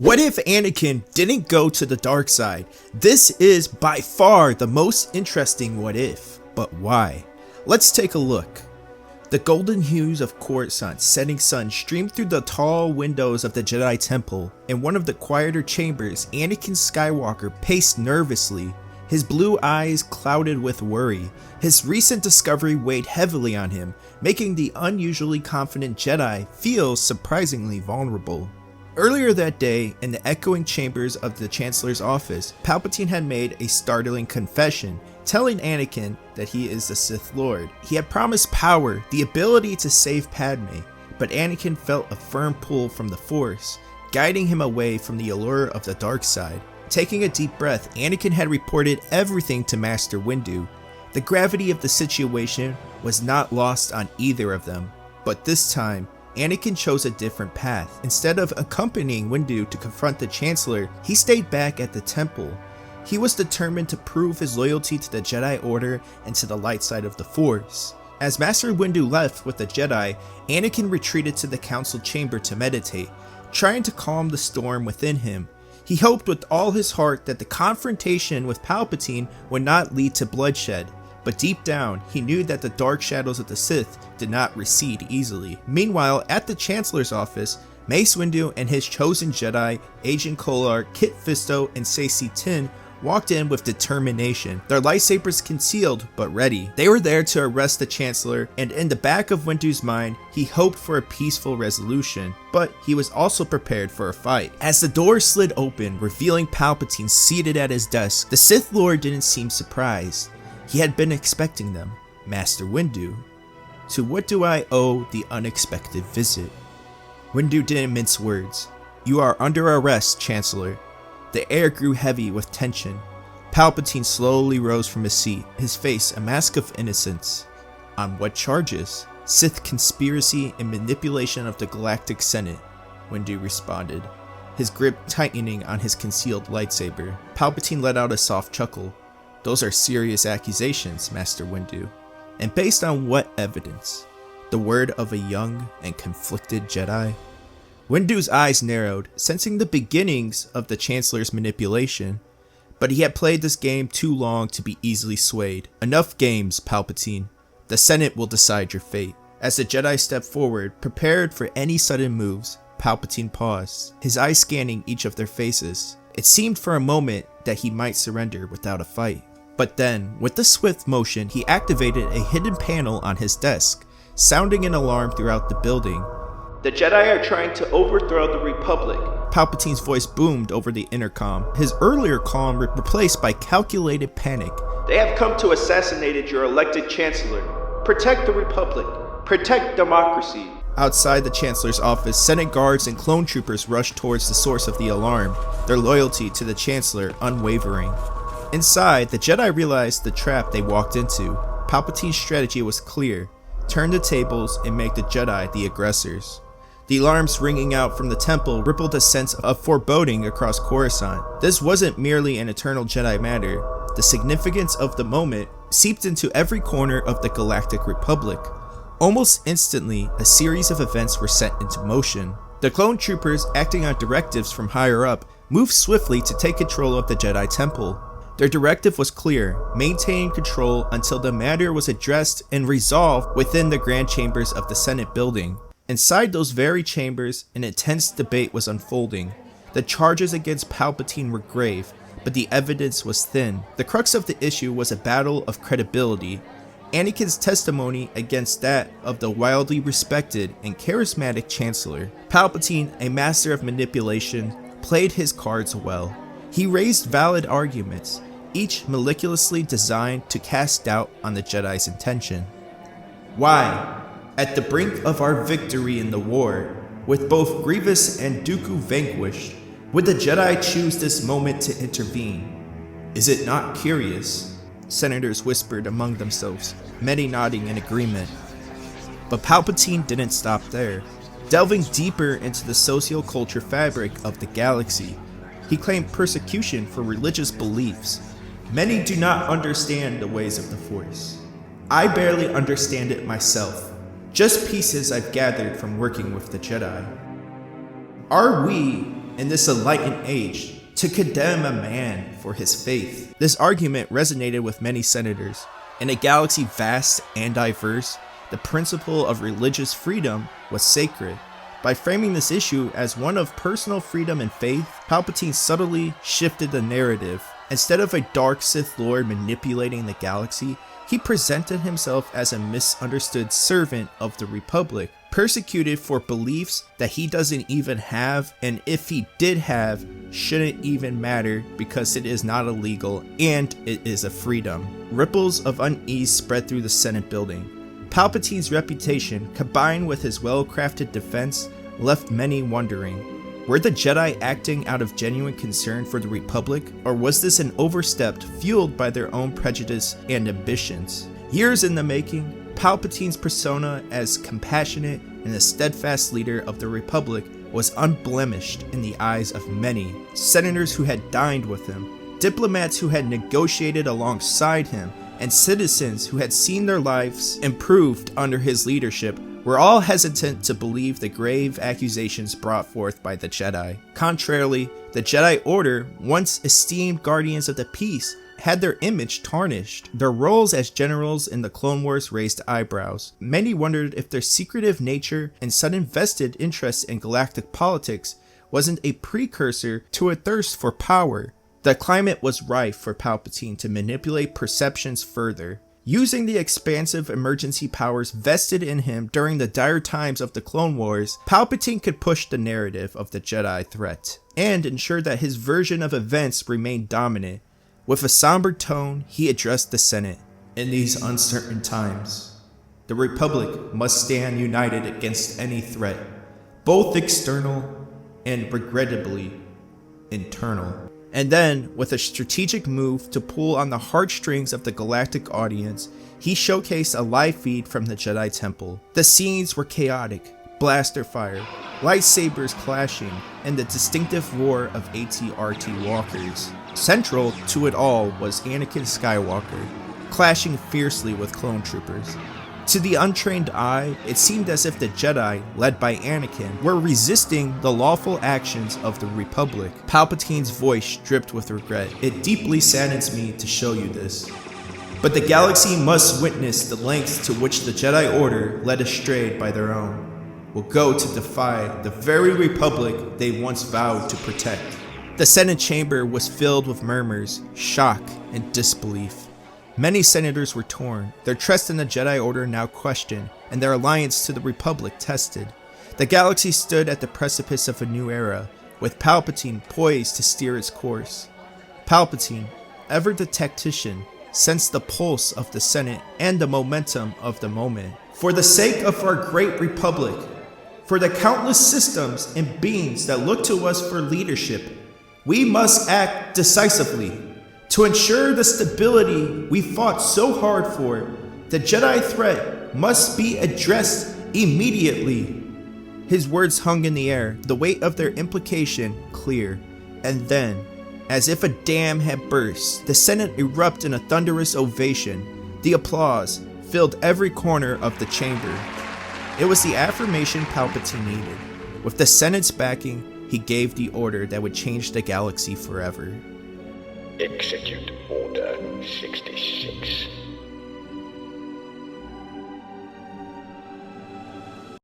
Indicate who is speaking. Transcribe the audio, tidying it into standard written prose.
Speaker 1: What if Anakin didn't go to the dark side? This is by far the most interesting what if, but why? Let's take a look. The golden hues of Coruscant's setting sun streamed through the tall windows of the Jedi Temple. In one of the quieter chambers, Anakin Skywalker paced nervously, his blue eyes clouded with worry. His recent discovery weighed heavily on him, making the unusually confident Jedi feel surprisingly vulnerable. Earlier that day, in the echoing chambers of the Chancellor's office, Palpatine had made a startling confession, telling Anakin that he is the Sith Lord. He had promised power, the ability to save Padme, but Anakin felt a firm pull from the Force, guiding him away from the allure of the dark side. Taking a deep breath, Anakin had reported everything to Master Windu. The gravity of the situation was not lost on either of them, but this time, Anakin chose a different path. Instead of accompanying Windu to confront the Chancellor, he stayed back at the temple. He was determined to prove his loyalty to the Jedi Order and to the light side of the Force. As Master Windu left with the Jedi, Anakin retreated to the council chamber to meditate, trying to calm the storm within him. He hoped with all his heart that the confrontation with Palpatine would not lead to bloodshed. But deep down, he knew that the dark shadows of the Sith did not recede easily. Meanwhile, at the Chancellor's office, Mace Windu and his chosen Jedi, Agent Kolar, Kit Fisto, and Saesee Tiin walked in with determination, their lightsabers concealed but ready. They were there to arrest the Chancellor, and in the back of Windu's mind, he hoped for a peaceful resolution, but he was also prepared for a fight. As the door slid open, revealing Palpatine seated at his desk, the Sith Lord didn't seem surprised. He had been expecting them. Master Windu. To what do I owe the unexpected visit? Windu didn't mince words. You are under arrest, Chancellor. The air grew heavy with tension. Palpatine slowly rose from his seat, his face a mask of innocence. On what charges? Sith conspiracy and manipulation of the Galactic Senate, Windu responded, his grip tightening on his concealed lightsaber. Palpatine let out a soft chuckle. Those are serious accusations, Master Windu. And based on what evidence? The word of a young and conflicted Jedi? Windu's eyes narrowed, sensing the beginnings of the Chancellor's manipulation. But he had played this game too long to be easily swayed. Enough games, Palpatine. The Senate will decide your fate. As the Jedi stepped forward, prepared for any sudden moves, Palpatine paused, his eyes scanning each of their faces. It seemed for a moment that he might surrender without a fight. But then, with a swift motion, he activated a hidden panel on his desk, sounding an alarm throughout the building. The Jedi are trying to overthrow the Republic. Palpatine's voice boomed over the intercom, his earlier calm replaced by calculated panic. They have come to assassinate your elected Chancellor. Protect the Republic. Protect democracy. Outside the Chancellor's office, Senate guards and clone troopers rushed towards the source of the alarm, their loyalty to the Chancellor unwavering. Inside, the Jedi realized the trap they walked into. Palpatine's strategy was clear: turn the tables and make the Jedi the aggressors. The alarms ringing out from the temple rippled a sense of foreboding across Coruscant. This wasn't merely an eternal Jedi matter. The significance of the moment seeped into every corner of the Galactic Republic. Almost instantly, a series of events were set into motion. The clone troopers, acting on directives from higher up, moved swiftly to take control of the Jedi Temple. Their directive was clear: maintain control until the matter was addressed and resolved within the grand chambers of the Senate building. Inside those very chambers, an intense debate was unfolding. The charges against Palpatine were grave, but the evidence was thin. The crux of the issue was a battle of credibility. Anakin's testimony against that of the wildly respected and charismatic Chancellor. Palpatine, a master of manipulation, played his cards well. He raised valid arguments, each meticulously designed to cast doubt on the Jedi's intention. Why? At the brink of our victory in the war, with both Grievous and Dooku vanquished, would the Jedi choose this moment to intervene? Is it not curious? Senators whispered among themselves, many nodding in agreement. But Palpatine didn't stop there. Delving deeper into the socio-culture fabric of the galaxy, he claimed persecution for religious beliefs. Many do not understand the ways of the Force. I barely understand it myself. Just pieces I've gathered from working with the Jedi. Are we, in this enlightened age to condemn a man for his faith. This argument resonated with many senators. In a galaxy vast and diverse, the principle of religious freedom was sacred. By framing this issue as one of personal freedom and faith, Palpatine subtly shifted the narrative. Instead of a dark Sith Lord manipulating the galaxy, he presented himself as a misunderstood servant of the Republic, persecuted for beliefs that he doesn't even have, and if he did have, shouldn't even matter because it is not illegal and it is a freedom. Ripples of unease spread through the Senate building. Palpatine's reputation, combined with his well-crafted defense, left many wondering. Were the Jedi acting out of genuine concern for the Republic, or was this an overstep fueled by their own prejudice and ambitions? Years in the making, Palpatine's persona as compassionate and a steadfast leader of the Republic was unblemished in the eyes of many. Senators who had dined with him, diplomats who had negotiated alongside him, and citizens who had seen their lives improved under his leadership were all hesitant to believe the grave accusations brought forth by the Jedi. Contrarily, the Jedi Order, once esteemed guardians of the peace, had their image tarnished. Their roles as generals in the Clone Wars raised eyebrows. Many wondered if their secretive nature and sudden vested interest in galactic politics wasn't a precursor to a thirst for power. The climate was rife for Palpatine to manipulate perceptions further. Using the expansive emergency powers vested in him during the dire times of the Clone Wars, Palpatine could push the narrative of the Jedi threat, and ensure that his version of events remained dominant. With a somber tone, he addressed the Senate. In these uncertain times, the Republic must stand united against any threat, both external and, regrettably, internal. And then, with a strategic move to pull on the heartstrings of the galactic audience, he showcased a live feed from the Jedi Temple. The scenes were chaotic, blaster fire, lightsabers clashing, and the distinctive roar of AT-RT walkers. Central to it all was Anakin Skywalker, clashing fiercely with clone troopers. To the untrained eye, it seemed as if the Jedi, led by Anakin, were resisting the lawful actions of the Republic. Palpatine's voice dripped with regret. It deeply saddens me to show you this, but the galaxy must witness the lengths to which the Jedi Order, led astray by their own, will go to defy the very Republic they once vowed to protect. The Senate chamber was filled with murmurs, shock, and disbelief. Many senators were torn, their trust in the Jedi Order now questioned, and their alliance to the Republic tested. The galaxy stood at the precipice of a new era, with Palpatine poised to steer its course. Palpatine, ever the tactician, sensed the pulse of the Senate and the momentum of the moment. For the sake of our great Republic, for the countless systems and beings that look to us for leadership, we must act decisively. To ensure the stability we fought so hard for, the Jedi threat must be addressed immediately. His words hung in the air, the weight of their implication clear. And then, as if a dam had burst, the Senate erupted in a thunderous ovation. The applause filled every corner of the chamber. It was the affirmation Palpatine needed. With the Senate's backing, he gave the order that would change the galaxy forever.
Speaker 2: Execute Order 66.